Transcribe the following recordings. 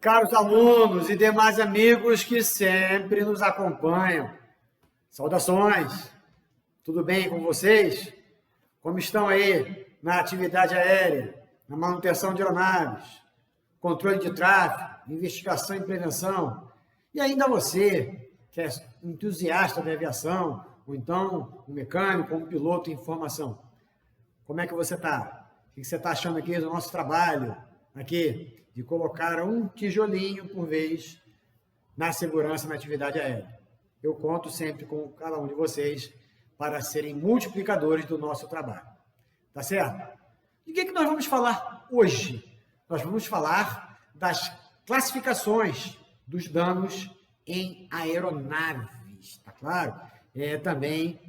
Caros alunos e demais amigos que sempre nos acompanham, saudações! Tudo bem com vocês? Como estão aí na atividade aérea, na manutenção de aeronaves, controle de tráfego, investigação e prevenção? E ainda você, que é entusiasta da aviação, ou então um mecânico, um piloto em formação, como é que você está? O que você está achando aqui do nosso trabalho, aqui, de colocar um tijolinho por vez na segurança na atividade aérea? Eu conto sempre com cada um de vocês para serem multiplicadores do nosso trabalho. Tá certo? De que nós vamos falar hoje? Nós vamos falar das classificações dos danos em aeronaves, tá claro? Também,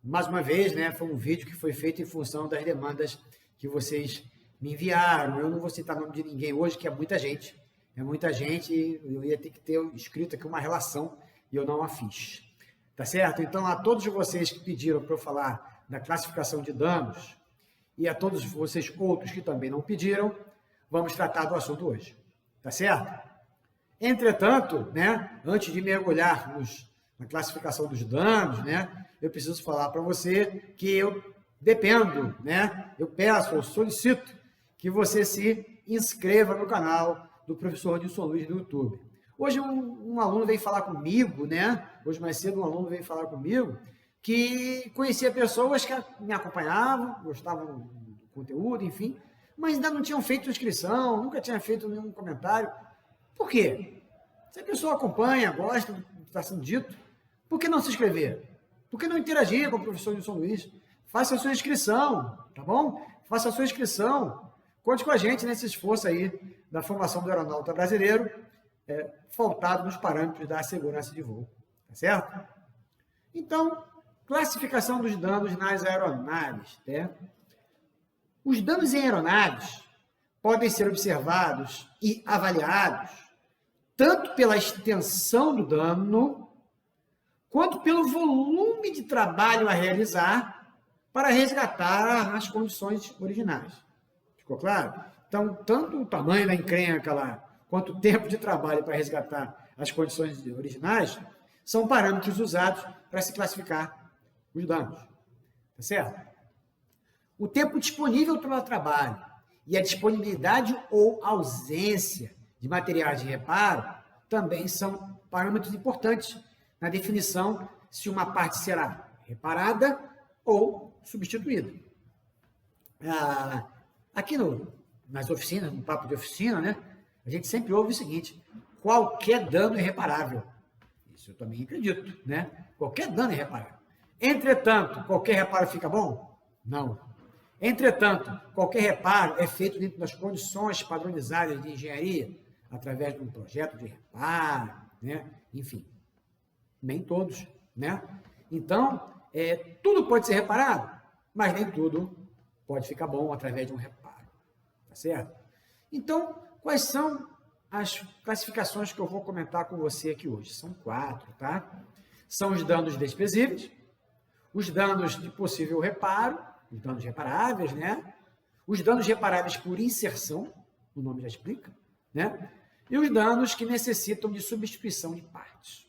mais uma vez, né, foi um vídeo que foi feito em função das demandas que vocês me enviaram. Eu não vou citar o nome de ninguém hoje, que é muita gente. É muita gente e eu ia ter que ter escrito aqui uma relação e eu não a fiz. Tá certo? Então, a todos vocês que pediram para eu falar da classificação de danos e a todos vocês outros que também não pediram, vamos tratar do assunto hoje. Tá certo? Entretanto, né, antes de mergulharmos na classificação dos danos, né, eu preciso falar para você que eu dependo, né, eu peço, eu solicito que você se inscreva no canal do professor Nilson Luiz no YouTube. Hoje um aluno veio falar comigo, né? Hoje mais cedo um aluno veio falar comigo que conhecia pessoas que me acompanhavam, gostavam do conteúdo, enfim, mas ainda não tinham feito inscrição, nunca tinha feito nenhum comentário. Por quê? Se a pessoa acompanha, gosta do que está sendo dito, por que não se inscrever? Por que não interagir com o professor Nilson Luiz? Faça a sua inscrição, tá bom? Faça a sua inscrição. Conte com a gente nesse esforço aí da formação do aeronauta brasileiro, faltado nos parâmetros da segurança de voo, tá certo? Então, classificação dos danos nas aeronaves, né? Os danos em aeronaves podem ser observados e avaliados tanto pela extensão do dano, quanto pelo volume de trabalho a realizar para resgatar as condições originais. Ficou claro? Então, tanto o tamanho da encrenca lá, quanto o tempo de trabalho para resgatar as condições originais, são parâmetros usados para se classificar os danos. Tá certo? O tempo disponível para o trabalho e a disponibilidade ou ausência de materiais de reparo também são parâmetros importantes na definição se uma parte será reparada ou substituída. Aqui nas oficinas, no papo de oficina, né, a gente sempre ouve o seguinte: qualquer dano é reparável. Isso eu também acredito, né? Qualquer dano é reparável. Entretanto, qualquer reparo fica bom? Não. Entretanto, qualquer reparo é feito dentro das condições padronizadas de engenharia, através de um projeto de reparo, né? Enfim, nem todos, né? Então, tudo pode ser reparado, mas nem tudo pode ficar bom através de um reparo, tá certo? Então, quais são as classificações que eu vou comentar com você aqui hoje? São 4, tá? São os danos desprezíveis, os danos de possível reparo, os danos reparáveis, né? Os danos reparáveis por inserção, o nome já explica, né? E os danos que necessitam de substituição de partes.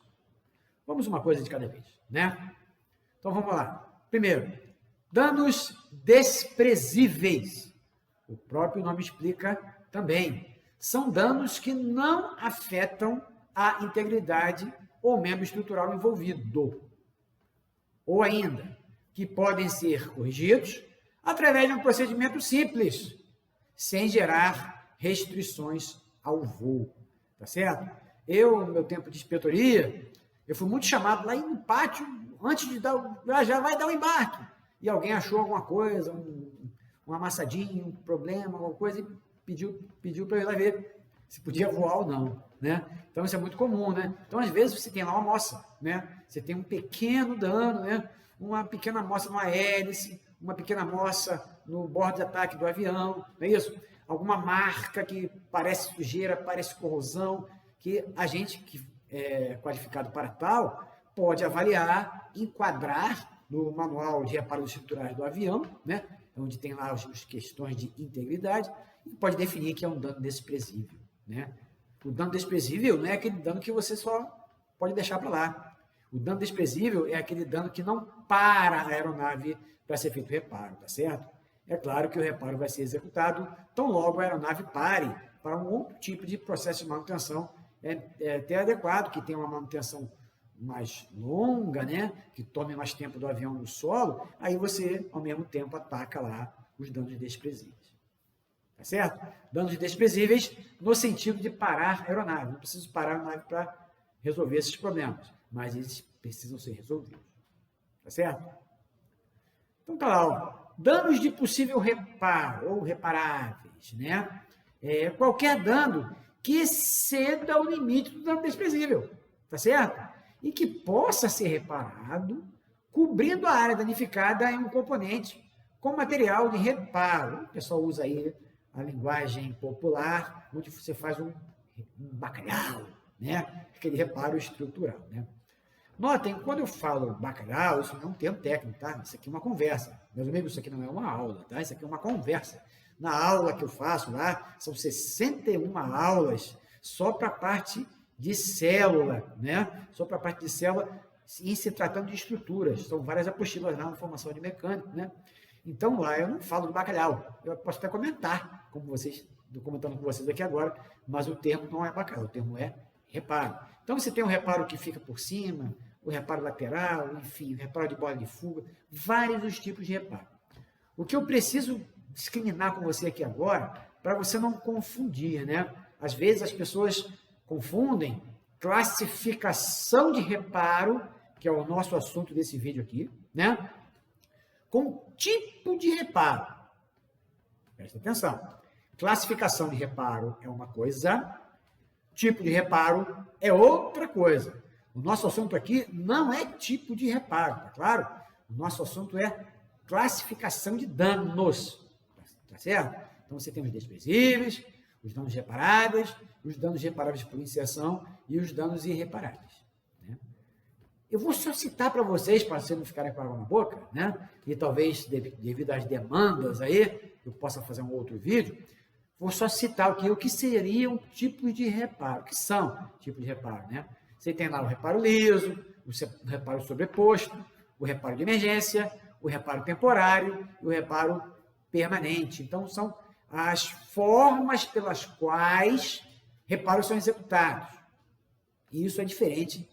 Vamos uma coisa de cada vez, né? Então, vamos lá. Primeiro, danos desprezíveis. O próprio nome explica também. São danos que não afetam a integridade ou membro estrutural envolvido. Ou ainda, que podem ser corrigidos através de um procedimento simples, sem gerar restrições ao voo. Tá certo? Eu, no meu tempo de inspetoria, eu fui muito chamado lá no pátio, antes de já vai dar o embarque. E alguém achou alguma coisa, um amassadinho, um problema, alguma coisa, e pediu para eu ir lá ver se podia voar ou não, né? Então, isso é muito comum, né? Então, às vezes, você tem lá uma amostra, né? Você tem um pequeno dano, né? Uma pequena amostra numa hélice, uma pequena amostra no bordo de ataque do avião, não é isso? Alguma marca que parece sujeira, parece corrosão, que a gente que é qualificado para tal pode avaliar, enquadrar no manual de reparos estruturais do avião, né? Onde tem lá as questões de integridade, e pode definir que é um dano desprezível, né? O dano desprezível não é aquele dano que você só pode deixar para lá. O dano desprezível é aquele dano que não para a aeronave para ser feito o reparo, tá certo? É claro que o reparo vai ser executado tão logo a aeronave pare para um outro tipo de processo de manutenção até adequado, que tenha uma manutenção mais longa, né? Que tome mais tempo do avião no solo, aí você, ao mesmo tempo, ataca lá os danos desprezíveis. Tá certo? Danos desprezíveis no sentido de parar a aeronave. Não preciso parar a aeronave para resolver esses problemas, mas eles precisam ser resolvidos. Tá certo? Então tá lá, ó. Danos de possível reparo ou reparáveis, né? Qualquer dano que exceda o limite do dano desprezível, tá certo? E que possa ser reparado cobrindo a área danificada em um componente com material de reparo. O pessoal usa aí a linguagem popular, onde você faz um bacalhau, né? Aquele reparo estrutural, né? Notem, quando eu falo bacalhau, isso não é um termo técnico, tá? Isso aqui é uma conversa. Meus amigos, isso aqui não é uma aula, tá? Isso aqui é uma conversa. Na aula que eu faço lá, são 61 aulas só para a parte de célula, né? Só para a parte de célula, em se tratando de estruturas. São várias apostilas lá na formação de mecânico, né? Então, lá eu não falo do bacalhau. Eu posso até comentar, comentando com vocês aqui agora, mas o termo não é bacalhau, o termo é reparo. Então, você tem um reparo que fica por cima, o reparo lateral, enfim, o reparo de bola de fuga, vários os tipos de reparo. O que eu preciso discriminar com você aqui agora, para você não confundir, né? Às vezes as pessoas confundem classificação de reparo, que é o nosso assunto desse vídeo aqui, né? Com tipo de reparo. Presta atenção. Classificação de reparo é uma coisa, tipo de reparo é outra coisa. O nosso assunto aqui não é tipo de reparo, tá claro? O nosso assunto é classificação de danos, tá certo? Então você tem os desprezíveis, os danos reparáveis, os danos reparáveis por inserção e os danos irreparáveis, né? Eu vou só citar para vocês, para vocês não ficarem com água na boca, né? E talvez, devido às demandas aí, eu possa fazer um outro vídeo, vou só citar o que seriam tipos de reparo, que são tipos de reparo, né? Você tem lá o reparo liso, o reparo sobreposto, o reparo de emergência, o reparo temporário e o reparo permanente. Então, são as formas pelas quais reparos são executados. E isso é diferente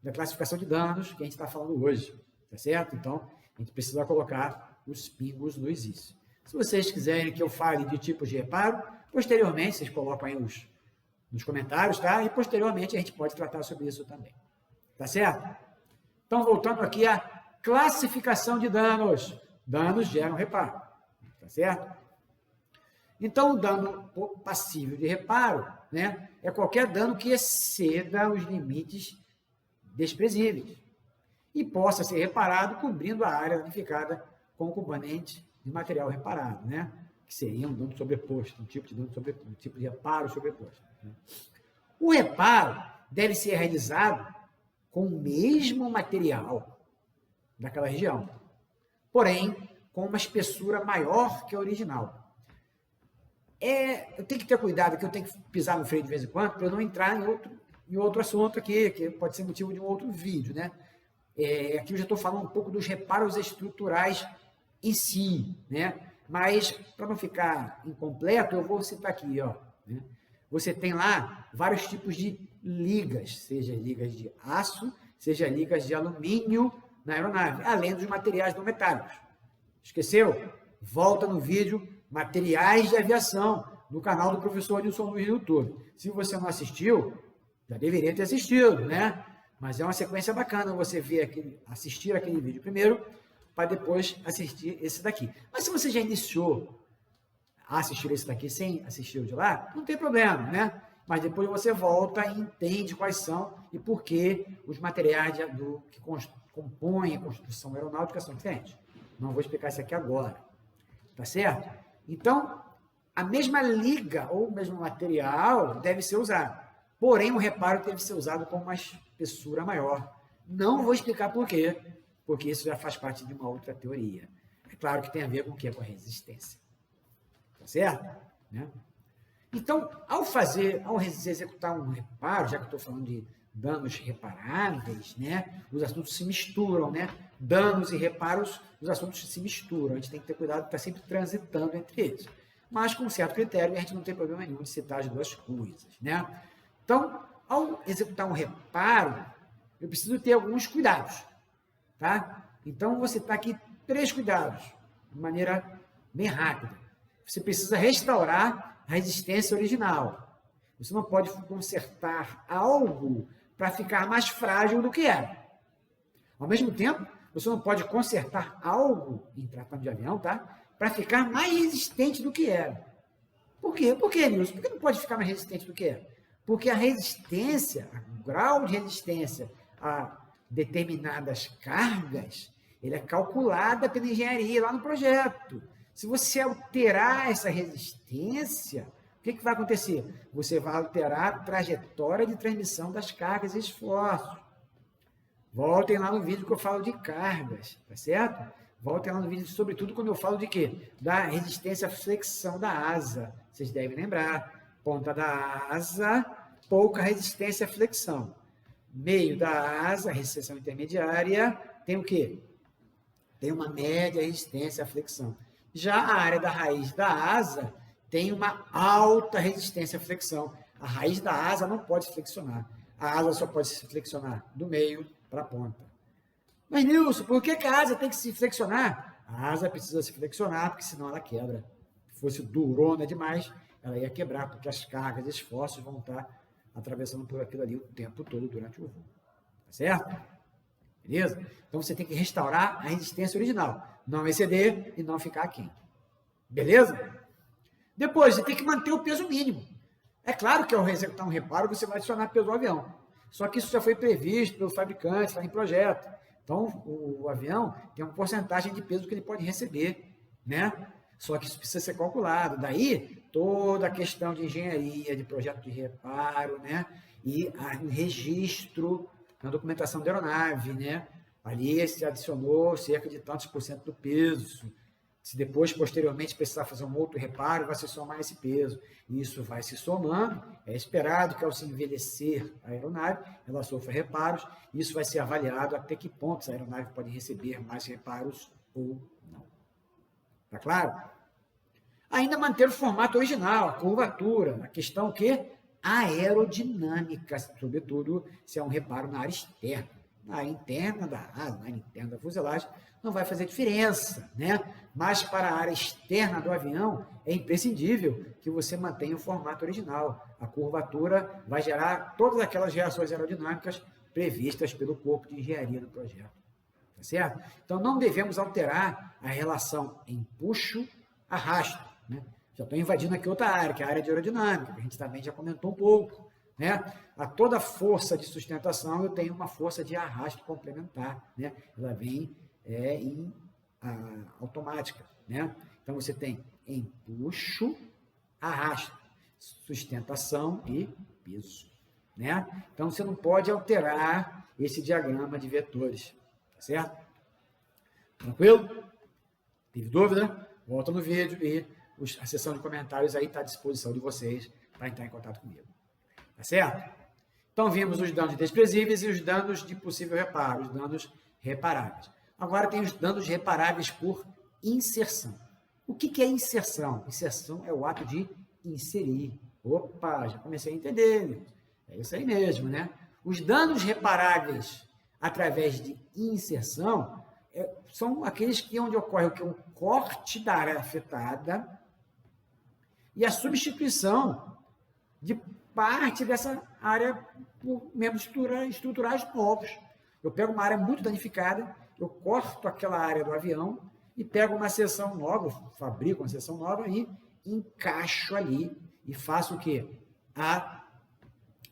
da classificação de danos que a gente está falando hoje, tá certo? Então, a gente precisa colocar os pingos nos is. Se vocês quiserem que eu fale de tipos de reparo, posteriormente, vocês colocam aí nos comentários, tá? E posteriormente a gente pode tratar sobre isso também. Tá certo? Então, voltando aqui à classificação de danos. Danos geram reparo. Tá certo? Então, o dano passível de reparo, né, é qualquer dano que exceda os limites desprezíveis e possa ser reparado cobrindo a área danificada com o componente de material reparado, né? Que seria um dano sobreposto, um tipo de dano sobreposto, um tipo de reparo sobreposto, né? O reparo deve ser realizado com o mesmo material daquela região, porém com uma espessura maior que a original. Eu tenho que ter cuidado, que eu tenho que pisar no freio de vez em quando, para eu não entrar em outro assunto aqui, que pode ser motivo de um outro vídeo, né? Aqui eu já estou falando um pouco dos reparos estruturais em si, né? Mas, para não ficar incompleto, eu vou citar aqui, ó, né? Você tem lá vários tipos de ligas, seja ligas de aço, seja ligas de alumínio na aeronave, além dos materiais não metálicos. Esqueceu? Volta no vídeo Materiais de Aviação, no canal do professor Nilson Luiz no YouTube. Se você não assistiu, já deveria ter assistido, né? Mas é uma sequência bacana você assistir aquele vídeo primeiro, para depois assistir esse daqui. Mas se você já iniciou a assistir esse daqui sem assistir o de lá, não tem problema, né? Mas depois você volta e entende quais são e por que os materiais que compõem a construção aeronáutica são diferentes. Não vou explicar isso aqui agora, tá certo? Então, a mesma liga ou o mesmo material deve ser usado. Porém, o reparo deve ser usado com uma espessura maior. Não vou explicar por quê, porque isso já faz parte de uma outra teoria. É claro que tem a ver com o quê? Com a resistência. Tá certo? Né? Então, ao executar um reparo, já que estou falando de danos reparáveis, né, os assuntos se misturam, né? Danos e reparos, os assuntos se misturam. A gente tem que ter cuidado de estar sempre transitando entre eles. Mas com um certo critério, a gente não tem problema nenhum de citar as duas coisas, né? Então, ao executar um reparo, eu preciso ter alguns cuidados, tá? Então, vou citar aqui 3 cuidados, de maneira bem rápida. Você precisa restaurar a resistência original. Você não pode consertar algo para ficar mais frágil do que era. Ao mesmo tempo, você não pode consertar algo, em tratando de avião, tá? Para ficar mais resistente do que era. Por quê? Por que, Nilson? Por que não pode ficar mais resistente do que era? Porque a resistência, o grau de resistência a determinadas cargas, ele é calculada pela engenharia lá no projeto. Se você alterar essa resistência, o que vai acontecer? Você vai alterar a trajetória de transmissão das cargas e esforços. Voltem lá no vídeo que eu falo de cargas, tá certo? Voltem lá no vídeo, sobretudo quando eu falo de quê? Da resistência à flexão da asa. Vocês devem lembrar. Ponta da asa, pouca resistência à flexão. Meio da asa, recessão intermediária, tem o quê? Tem uma média resistência à flexão. Já a área da raiz da asa tem uma alta resistência à flexão. A raiz da asa não pode se flexionar. A asa só pode se flexionar do meio para a ponta. Mas, Nilson, por que a asa tem que se flexionar? A asa precisa se flexionar, porque senão ela quebra. Se fosse durona demais, ela ia quebrar, porque as cargas e esforços vão estar atravessando por aquilo ali o tempo todo durante o voo. Tá certo? Beleza? Então, você tem que restaurar a resistência original. Não exceder e não ficar aquém. Beleza? Depois, você tem que manter o peso mínimo. É claro que ao executar um reparo, você vai adicionar peso ao avião. Só que isso já foi previsto pelo fabricante lá em projeto. Então, o avião tem uma porcentagem de peso que ele pode receber, né? Só que isso precisa ser calculado. Daí, toda a questão de engenharia, de projeto de reparo, né? E o registro na documentação da aeronave, né? Ali se adicionou cerca de tantos por cento do peso. Se depois, posteriormente, precisar fazer um outro reparo, vai se somar esse peso. E isso vai se somando. É esperado que, ao se envelhecer a aeronave, ela sofra reparos. Isso vai ser avaliado até que pontos a aeronave pode receber mais reparos ou não. Tá claro? Ainda manter o formato original, a curvatura, a questão que aerodinâmica, sobretudo se é um reparo na área externa. Na área interna da asa, na área interna da fuselagem, não vai fazer diferença, né? Mas para a área externa do avião, é imprescindível que você mantenha o formato original. A curvatura vai gerar todas aquelas reações aerodinâmicas previstas pelo corpo de engenharia do projeto. Tá certo? Então, não devemos alterar a relação empuxo-arrasto, né? Já estou invadindo aqui outra área, que é a área de aerodinâmica, que a gente também já comentou um pouco, né? A toda força de sustentação, eu tenho uma força de arrasto complementar, né? Ela vem automática, né? Então, você tem empuxo, arrasto, sustentação e peso, né? Então, você não pode alterar esse diagrama de vetores, tá certo? Tranquilo? Teve dúvida? Volta no vídeo e a seção de comentários aí está à disposição de vocês para entrar em contato comigo. Tá certo? Então, vimos os danos desprezíveis e os danos de possível reparo, os danos reparáveis. Agora tem os danos reparáveis por inserção. O que é inserção? Inserção é o ato de inserir. Opa, já comecei a entender. É isso aí mesmo, né? Os danos reparáveis através de inserção são aqueles que onde ocorre um corte da área afetada e a substituição de parte dessa área por membros estruturais novos. Eu pego uma área muito danificada, eu corto aquela área do avião e pego uma seção nova, fabrico uma seção nova e encaixo ali e faço o quê? A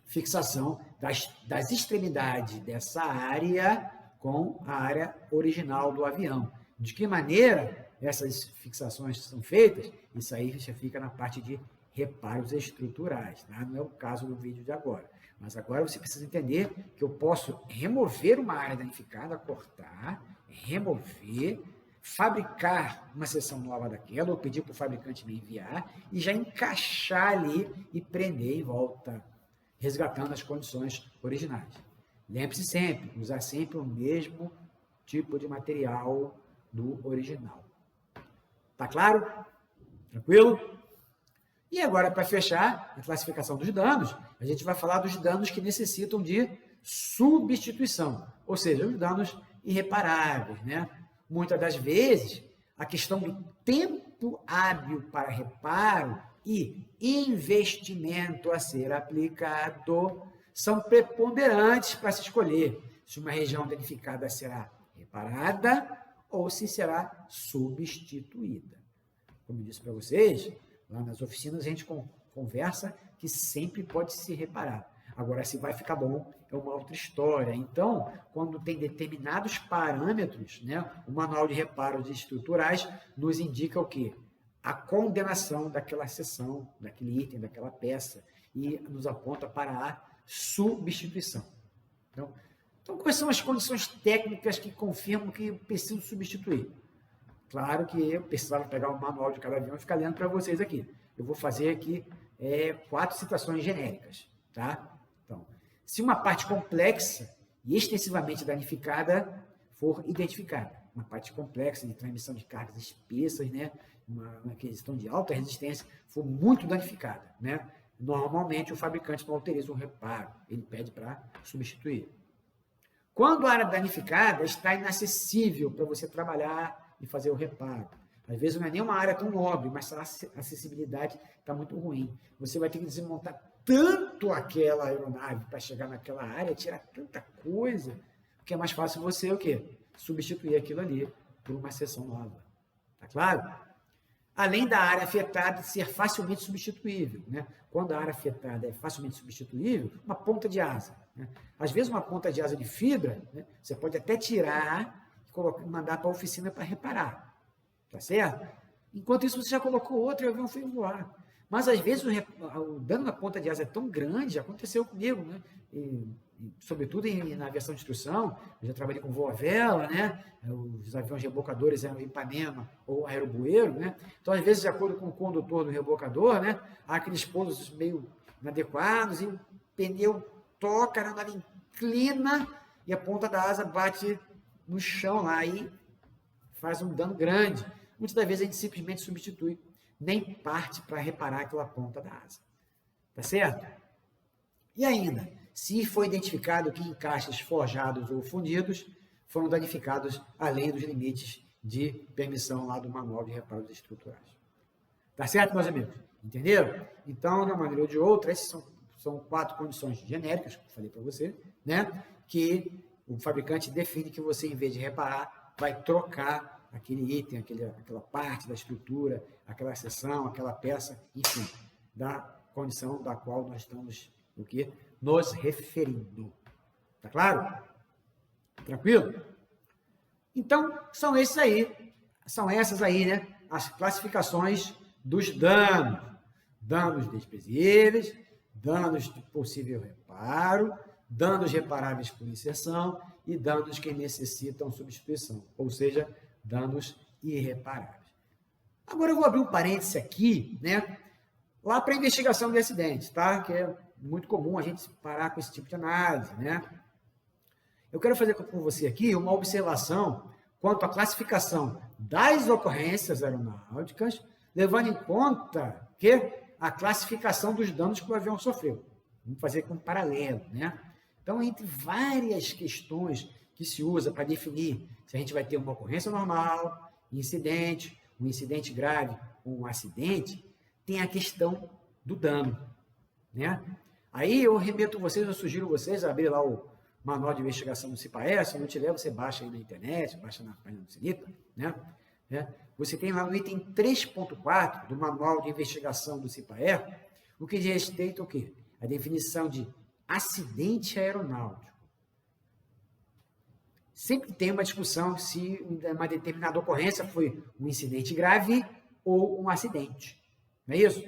fixação das extremidades dessa área com a área original do avião. De que maneira essas fixações são feitas? Isso aí já fica na parte de reparos estruturais, tá? Não é o caso do vídeo de agora. Mas agora você precisa entender que eu posso remover uma área danificada, cortar, remover, fabricar uma seção nova daquela, ou pedir para o fabricante me enviar, e já encaixar ali e prender em volta, resgatando as condições originais. Lembre-se sempre, usar sempre o mesmo tipo de material do original. Tá claro? Tranquilo? E agora, para fechar a classificação dos danos, a gente vai falar dos danos que necessitam de substituição, ou seja, os danos irreparáveis, né? Muitas das vezes, a questão do tempo hábil para reparo e investimento a ser aplicado são preponderantes para se escolher se uma região danificada será reparada ou se será substituída. Como eu disse para vocês, lá nas oficinas a gente conversa que sempre pode se reparar. Agora, se vai ficar bom, é uma outra história. Então, quando tem determinados parâmetros, né, o Manual de Reparos Estruturais nos indica o quê? A condenação daquela seção, daquele item, daquela peça, e nos aponta para a substituição. Então, quais são as condições técnicas que confirmam que preciso substituir? Claro que eu precisava pegar o manual de cada avião e ficar lendo para vocês aqui. Eu vou fazer aqui 4 citações genéricas, tá? Então, se uma parte complexa e extensivamente danificada for identificada, uma parte complexa de transmissão de cargas espessas, né, uma questão de alta resistência, for muito danificada, né, normalmente o fabricante não autoriza um reparo, ele pede para substituir. Quando a área danificada está inacessível para você trabalhar e fazer o reparo, às vezes não é nem uma área tão nobre, mas a acessibilidade está muito ruim. Você vai ter que desmontar tanto aquela aeronave para chegar naquela área, tirar tanta coisa, que é mais fácil você o quê? Substituir aquilo ali por uma seção nova. Tá claro? Além da área afetada ser facilmente substituível, né? Quando a área afetada é facilmente substituível, uma ponta de asa, né? Às vezes uma ponta de asa de fibra, né? Você pode até tirar e mandar para a oficina para reparar. Tá certo? Enquanto isso, você já colocou outro e o avião foi voar. Mas, às vezes, o dano na ponta de asa é tão grande, aconteceu comigo, né? Sobretudo na aviação de instrução, eu já trabalhei com voo à vela, né? Os aviões rebocadores eram Ipanema ou aerobueiro, né? Então, às vezes, de acordo com o condutor do rebocador, né? Há aqueles pousos meio inadequados e o pneu toca, a nave inclina e a ponta da asa bate no chão lá e faz um dano grande. Muitas das vezes a gente simplesmente substitui, nem parte para reparar aquela ponta da asa. Tá certo? E ainda, se foi identificado que encaixes forjados ou fundidos foram danificados além dos limites de permissão lá do Manual de Reparos Estruturais. Tá certo, meus amigos? Entenderam? Então, de uma maneira ou de outra, essas são 4 condições genéricas, que eu falei para você, né? Que o fabricante define que você, em vez de reparar, vai trocar aquele item, aquela parte da estrutura, aquela seção, aquela peça, enfim, da condição da qual nós estamos o quê? Nos referindo. Tá claro? Tranquilo? Então, são essas aí, né? As classificações dos danos. Danos desprezíveis, danos de possível reparo, danos reparáveis por inserção e danos que necessitam substituição, ou seja, danos irreparáveis. Agora eu vou abrir um parêntese aqui, né? Lá para a investigação de acidentes, tá? Que é muito comum a gente parar com esse tipo de análise, né? Eu quero fazer com você aqui uma observação quanto à classificação das ocorrências aeronáuticas, levando em conta que a classificação dos danos que o avião sofreu. Vamos fazer com um paralelo, né? Então, entre várias questões que se usa para definir se a gente vai ter uma ocorrência normal, incidente, um incidente grave ou um acidente, tem a questão do dano, né? Aí eu remeto vocês, eu sugiro vocês a abrir lá o manual de investigação do CIPAE, se não tiver, você baixa aí na internet, baixa na página do CINIPA, né? Você tem lá no item 3.4 do manual de investigação do CIPAE, o que diz respeito ao quê? A definição de acidente aeronáutico. Sempre tem uma discussão se uma determinada ocorrência foi um incidente grave ou um acidente. Não é isso?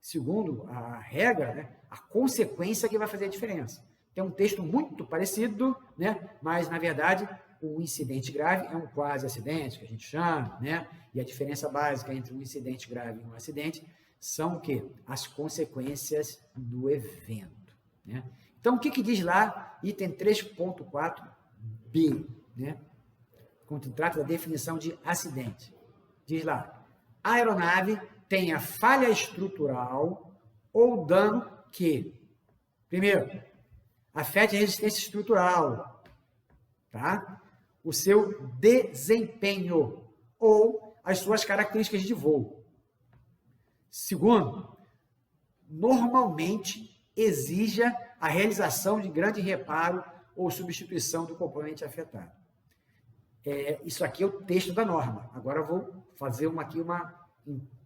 Segundo a regra, né, a consequência que vai fazer a diferença. Tem um texto muito parecido, né, mas, na verdade, o incidente grave é um quase acidente, que a gente chama, né? E a diferença básica entre um incidente grave e um acidente são o quê? As consequências do evento, né? Então, o que diz lá, item 3.4b, né? Quando trata da definição de acidente. Diz lá, a aeronave tenha falha estrutural ou dano que, primeiro, afete a resistência estrutural, tá? O seu desempenho ou as suas características de voo. Segundo, normalmente exija a realização de grande reparo ou substituição do componente afetado. Isso aqui é o texto da norma. Agora eu vou fazer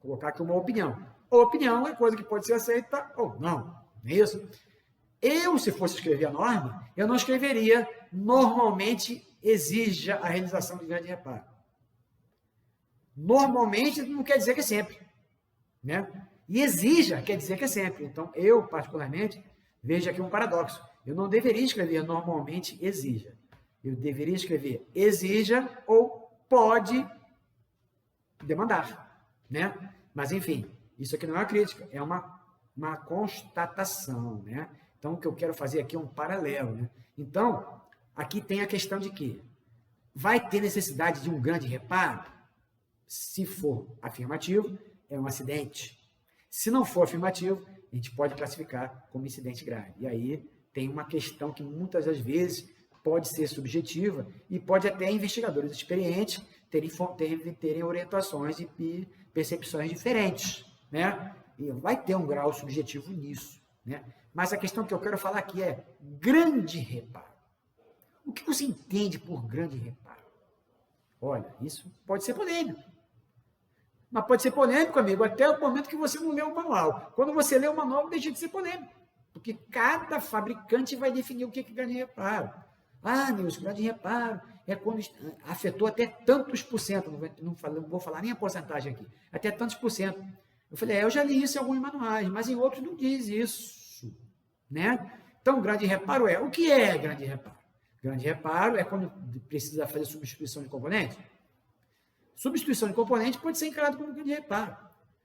colocar aqui uma opinião. A opinião é coisa que pode ser aceita ou não, não é isso? Eu, se fosse escrever a norma, eu não escreveria normalmente exija a realização de grande reparo. Normalmente não quer dizer que é sempre, né? E exija quer dizer que é sempre. Então, eu, particularmente, vejo aqui um paradoxo. Eu não deveria escrever normalmente exija. Eu deveria escrever exija ou pode demandar, né? Mas, enfim, isso aqui não é uma crítica, é uma constatação, né? Então, o que eu quero fazer aqui é um paralelo, né? Então, aqui tem a questão de que vai ter necessidade de um grande reparo? Se for afirmativo, é um acidente. Se não for afirmativo, a gente pode classificar como incidente grave. E aí tem uma questão que muitas das vezes pode ser subjetiva e pode até investigadores experientes terem orientações e percepções diferentes, né? E vai ter um grau subjetivo nisso, né? Mas a questão que eu quero falar aqui é grande reparo. O que você entende por grande reparo? Olha, isso pode ser polêmico. Mas pode ser polêmico, amigo, até o momento que você não lê o manual. Quando você lê o manual, deixa de ser polêmico. Porque cada fabricante vai definir o que é grande reparo. Ah, Nilson, grande reparo é quando afetou até tantos por cento. Não vou falar nem a porcentagem aqui. Até tantos por cento. Eu falei, eu já li isso em alguns manuais, mas em outros não diz isso, né? Então, grande reparo o que é grande reparo? Grande reparo é quando precisa fazer substituição de componente. Substituição de componente pode ser encarado como grande reparo.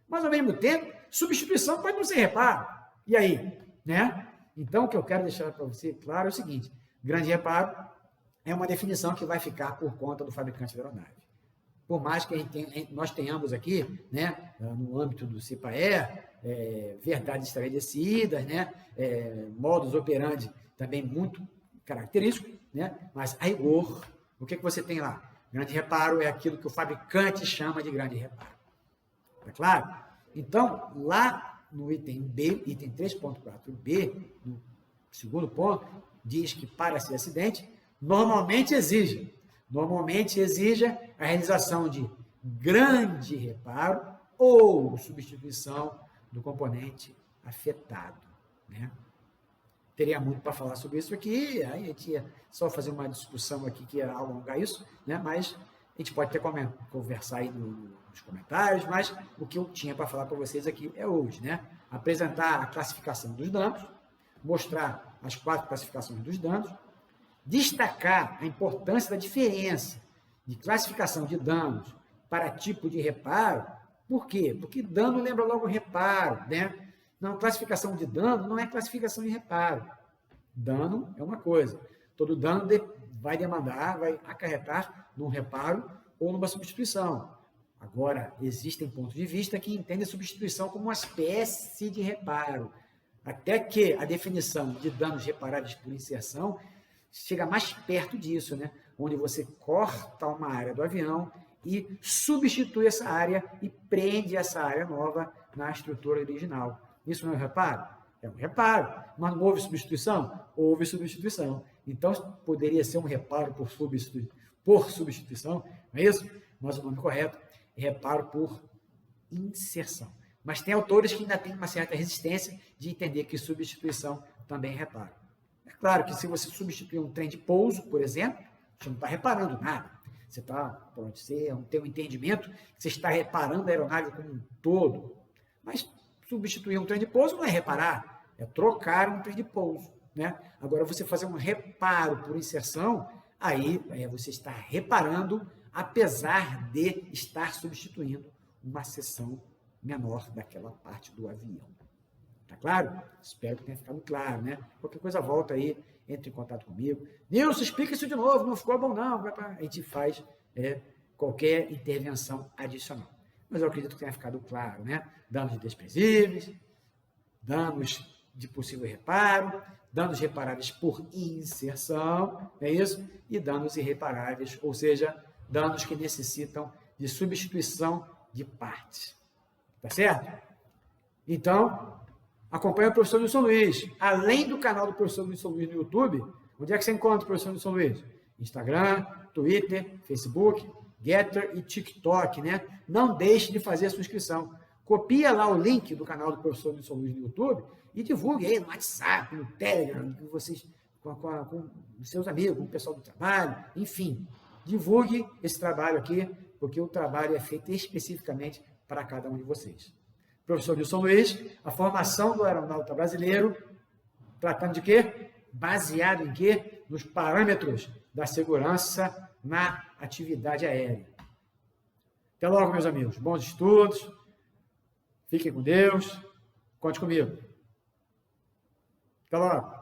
Mas, ao mesmo tempo, substituição pode não ser reparo. E aí? Né? Então, o que eu quero deixar para você claro é o seguinte, grande reparo é uma definição que vai ficar por conta do fabricante da aeronave. Por mais que nós tenhamos aqui, né, no âmbito do CIPAE, verdades estabelecidas, né, modus operandi também muito característico, né, mas a rigor, o que você tem lá? Grande reparo é aquilo que o fabricante chama de grande reparo. Tá claro? Então, lá no item B, item 3.4b, no segundo ponto, diz que para ser acidente, normalmente exija a realização de grande reparo ou substituição do componente afetado, né? Teria muito para falar sobre isso aqui, aí a gente ia só fazer uma discussão aqui que ia alongar isso, né? Mas a gente pode até conversar aí nos comentários, mas o que eu tinha para falar para vocês aqui é hoje, né? Apresentar a classificação dos danos, mostrar as 4 classificações dos danos, destacar a importância da diferença de classificação de danos para tipo de reparo. Por quê? Porque dano lembra logo reparo, né? Não, classificação de dano não é classificação de reparo. Dano é uma coisa. Todo dano vai acarretar num reparo ou numa substituição. Agora, existem pontos de vista que entendem a substituição como uma espécie de reparo. Até que a definição de danos reparáveis por inserção chega mais perto disso, né? Onde você corta uma área do avião e substitui essa área e prende essa área nova na estrutura original. Isso não é um reparo? É um reparo. Mas não houve substituição? Houve substituição. Então, poderia ser um reparo por substituição, não é isso? Mas o nome correto é reparo por inserção. Mas tem autores que ainda têm uma certa resistência de entender que substituição também é reparo. É claro que se você substituir um trem de pouso, por exemplo, você não está reparando nada. Você tem um entendimento que você está reparando a aeronave como um todo. Mas substituir um trem de pouso não é reparar, é trocar um trem de pouso, né? Agora, você fazer um reparo por inserção, aí você está reparando, apesar de estar substituindo uma seção menor daquela parte do avião. Tá claro? Espero que tenha ficado claro, né? Qualquer coisa volta aí, entre em contato comigo. Nilson, explica isso de novo, não ficou bom não. A gente faz qualquer intervenção adicional. Mas eu acredito que tenha ficado claro, né? Danos desprezíveis, danos de possível reparo, danos reparáveis por inserção, é isso? E danos irreparáveis, ou seja, danos que necessitam de substituição de partes. Tá certo? Então, acompanhe o professor Wilson Luiz. Além do canal do professor Wilson Luiz no YouTube, onde é que você encontra o professor Wilson Luiz? Instagram, Twitter, Facebook, Getter e TikTok, né? Não deixe de fazer a sua inscrição. Copia lá o link do canal do professor Wilson Luiz no YouTube e divulgue aí no WhatsApp, no Telegram, com vocês, com os seus amigos, com o pessoal do trabalho, enfim. Divulgue esse trabalho aqui, porque o trabalho é feito especificamente para cada um de vocês. Professor Wilson Luiz, a formação do aeronauta brasileiro, tratando de quê? Baseado em quê? Nos parâmetros da segurança na atividade aérea. Até logo, meus amigos. Bons estudos. Fiquem com Deus. Conte comigo. Até logo.